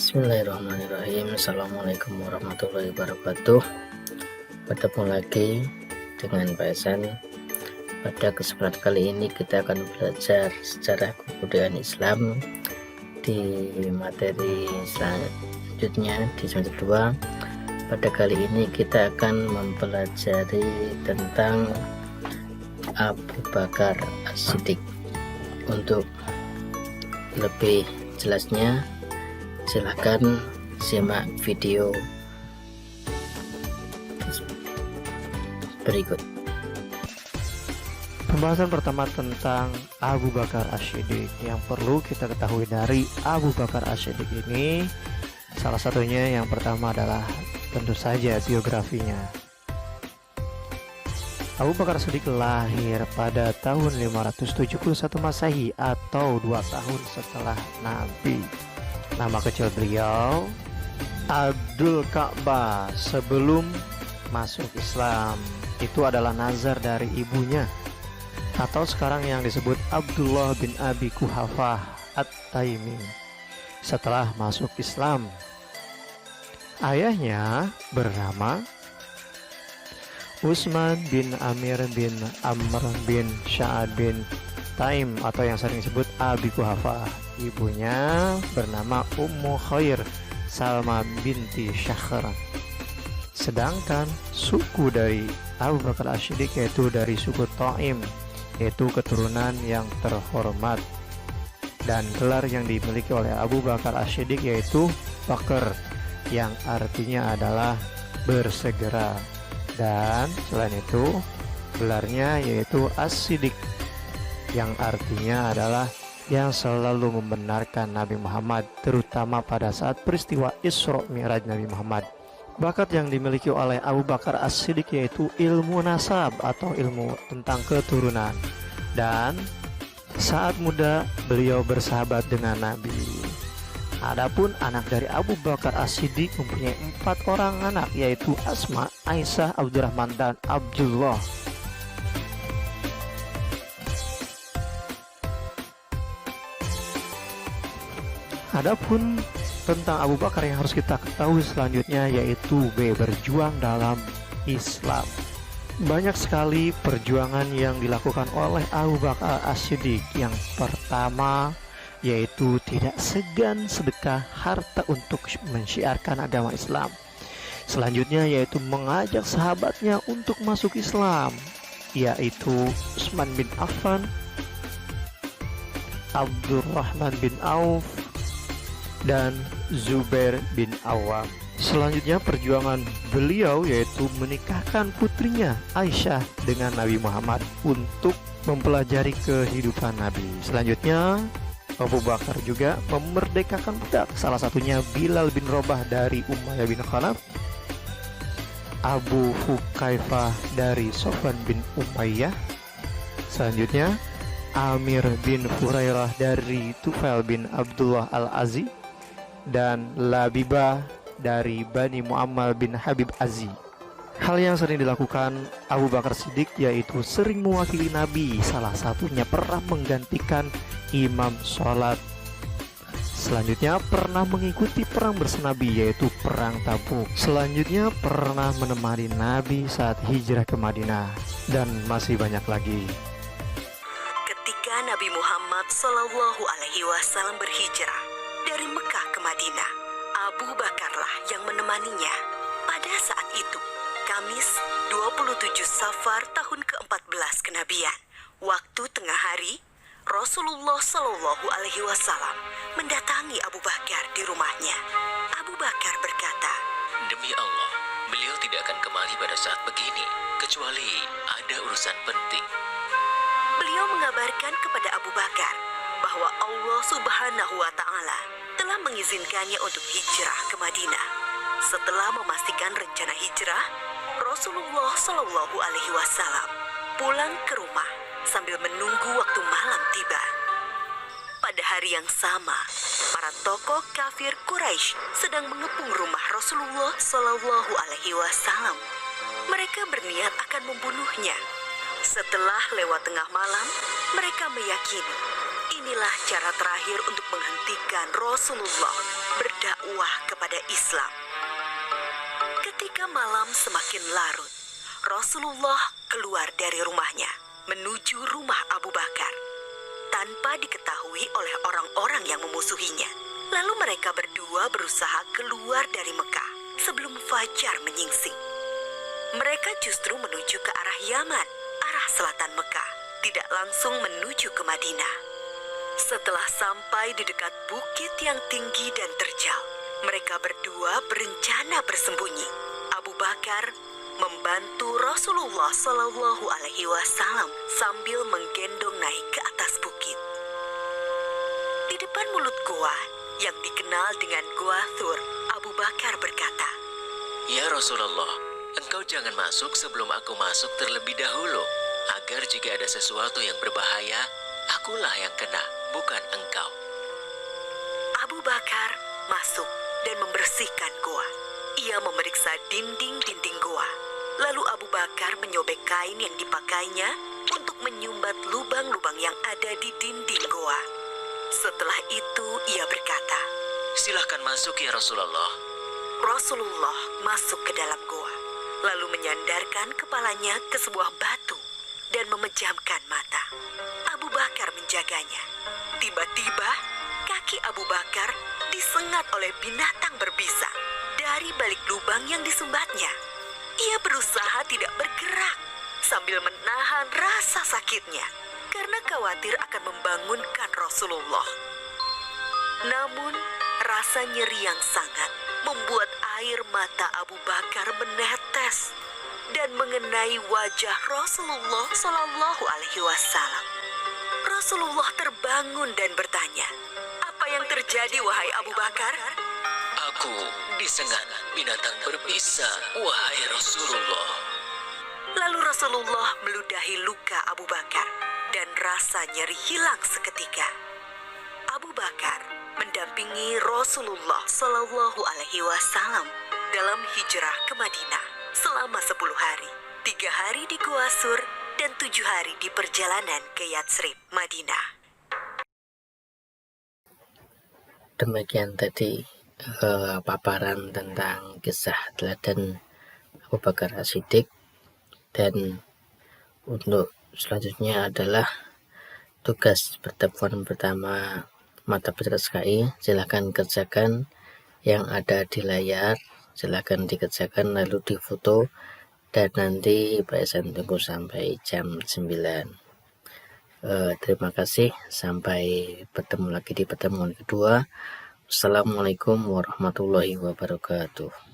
Bismillahirrahmanirrahim. Assalamualaikum warahmatullahi wabarakatuh. Bertemu lagi dengan Pak Esan. Pada kesempatan kali ini kita akan belajar sejarah kebudayaan Islam di materi selanjutnya di semester 2. Pada kali ini kita akan mempelajari tentang Abu Bakar As-Siddiq. Untuk lebih jelasnya, silahkan simak video berikut. Pembahasan pertama tentang Abu Bakar As-Siddiq. Yang perlu kita ketahui dari Abu Bakar As-Siddiq ini, salah satunya yang pertama adalah tentu saja biografinya. Abu Bakar As-Siddiq lahir pada tahun 571 Masehi atau 2 tahun setelah Nabi. Nama kecil beliau Abdul Ka'bah. Sebelum masuk Islam, itu adalah nazar dari ibunya, atau sekarang yang disebut Abdullah bin Abi Quhafah At-Taimi. Setelah masuk Islam, ayahnya bernama Utsman bin Amir bin Amr bin Sya'ad bin Taim, atau yang sering disebut Abi Quhafah. Ibunya bernama Ummu Khair Salma binti Syakhr. Sedangkan suku dari Abu Bakar As-Siddiq yaitu dari suku Taim, yaitu keturunan yang terhormat. Dan gelar yang dimiliki oleh Abu Bakar As-Siddiq yaitu Bakar, yang artinya adalah bersegera. Dan selain itu gelarnya yaitu As-Siddiq, yang artinya adalah yang selalu membenarkan Nabi Muhammad, terutama pada saat peristiwa Isra Mi'raj Nabi Muhammad. Bakat yang dimiliki oleh Abu Bakar As-Siddiq yaitu ilmu nasab atau ilmu tentang keturunan. Dan saat muda beliau bersahabat dengan Nabi. Adapun anak dari Abu Bakar As-Siddiq mempunyai 4 orang anak, yaitu Asma, Aisyah, Abdurrahman, dan Abdullah. Adapun tentang Abu Bakar yang harus kita ketahui selanjutnya yaitu berjuang dalam Islam. Banyak sekali perjuangan yang dilakukan oleh Abu Bakar As-Siddiq. Yang pertama yaitu tidak segan sedekah harta untuk mensyiarkan agama Islam. Selanjutnya yaitu mengajak sahabatnya untuk masuk Islam, yaitu Utsman bin Affan, Abdurrahman bin Auf, dan Zubair bin Awam. Selanjutnya perjuangan beliau yaitu menikahkan putrinya Aisyah dengan Nabi Muhammad untuk mempelajari kehidupan Nabi. Selanjutnya Abu Bakar juga memerdekakan budak, salah satunya Bilal bin Rabah dari Umayyah bin Khalaf, Abu Hukaifah dari Sofwan bin Umayyah. Selanjutnya Amir bin Hurairah dari Tufail bin Abdullah Al-Azi, dan Labibah dari Bani Muammal bin Habib Azi. Hal yang sering dilakukan Abu Bakar Siddiq yaitu sering mewakili Nabi, salah satunya pernah menggantikan imam sholat. Selanjutnya pernah mengikuti perang bersenabi yaitu perang Tabuk. Selanjutnya pernah menemani Nabi saat hijrah ke Madinah, dan masih banyak lagi. Ketika Nabi Muhammad SAW berhijrah dari Mekah ke Madinah, Abu Bakarlah yang menemaninya. Pada saat itu, Kamis 27 Safar tahun ke-14 kenabian, waktu tengah hari, Rasulullah SAW mendatangi Abu Bakar di rumahnya. Abu Bakar berkata, "Demi Allah, beliau tidak akan kembali pada saat begini, kecuali ada urusan penting." Beliau mengabarkan kepada Abu Bakar bahwa Allah Subhanahu wa Ta'ala telah mengizinkannya untuk hijrah ke Madinah. Setelah memastikan rencana hijrah, Rasulullah SAW pulang ke rumah sambil menunggu waktu malam tiba. Pada hari yang sama, para tokoh kafir Quraisy sedang mengepung rumah Rasulullah SAW. Mereka berniat akan membunuhnya. Setelah lewat tengah malam, mereka meyakini inilah cara terakhir untuk menghentikan Rasulullah berdakwah kepada Islam. Ketika malam semakin larut, Rasulullah keluar dari rumahnya menuju rumah Abu Bakar tanpa diketahui oleh orang-orang yang memusuhinya. Lalu mereka berdua berusaha keluar dari Mekah sebelum fajar menyingsing. Mereka justru menuju ke arah Yaman, arah selatan Mekah, tidak langsung menuju ke Madinah. Setelah sampai di dekat bukit yang tinggi dan terjal, mereka berdua berencana bersembunyi. Abu Bakar membantu Rasulullah Shallallahu Alaihi Wasallam sambil menggendong naik ke atas bukit. Di depan mulut gua yang dikenal dengan Gua Thur, Abu Bakar berkata, Ya Rasulullah, engkau jangan masuk sebelum aku masuk terlebih dahulu, agar jika ada sesuatu yang berbahaya, akulah yang kena, bukan engkau. Abu Bakar masuk dan membersihkan gua. Ia memeriksa dinding-dinding gua. Lalu Abu Bakar menyobek kain yang dipakainya untuk menyumbat lubang-lubang yang ada di dinding gua. Setelah itu ia berkata, Silahkan masuk ya Rasulullah. Rasulullah masuk ke dalam gua, lalu menyandarkan kepalanya ke sebuah batu dan memejamkan mata. Abu Bakar menjaganya. Tiba-tiba kaki Abu Bakar disengat oleh binatang berbisa dari balik lubang yang disumbatnya. Ia berusaha tidak bergerak sambil menahan rasa sakitnya karena khawatir akan membangunkan Rasulullah. Namun rasa nyeri yang sangat membuat air mata Abu Bakar menetes dan mengenai wajah Rasulullah Shallallahu Alaihi Wasallam. Rasulullah terbangun dan bertanya, "Apa yang terjadi, wahai Abu Bakar?" Aku disengat binatang berbisa, wahai Rasulullah. Lalu Rasulullah meludahi luka Abu Bakar dan rasa nyeri hilang seketika. Abu Bakar mendampingi Rasulullah Shallallahu Alaihi Wasallam dalam hijrah ke Madinah selama 10 hari, 3 hari di Gua Sur dan 7 hari di perjalanan ke Yatsrib, Madinah. Demikian tadi paparan tentang kisah teladan Abu Bakar As-Siddiq, dan untuk selanjutnya adalah tugas pertemuan pertama mata pelajaran SKI. Silahkan kerjakan yang ada di layar, silahkan dikerjakan lalu difoto, dan nanti Pak Esan tunggu sampai jam 9. Terima kasih, sampai bertemu lagi di pertemuan kedua. Assalamualaikum warahmatullahi wabarakatuh.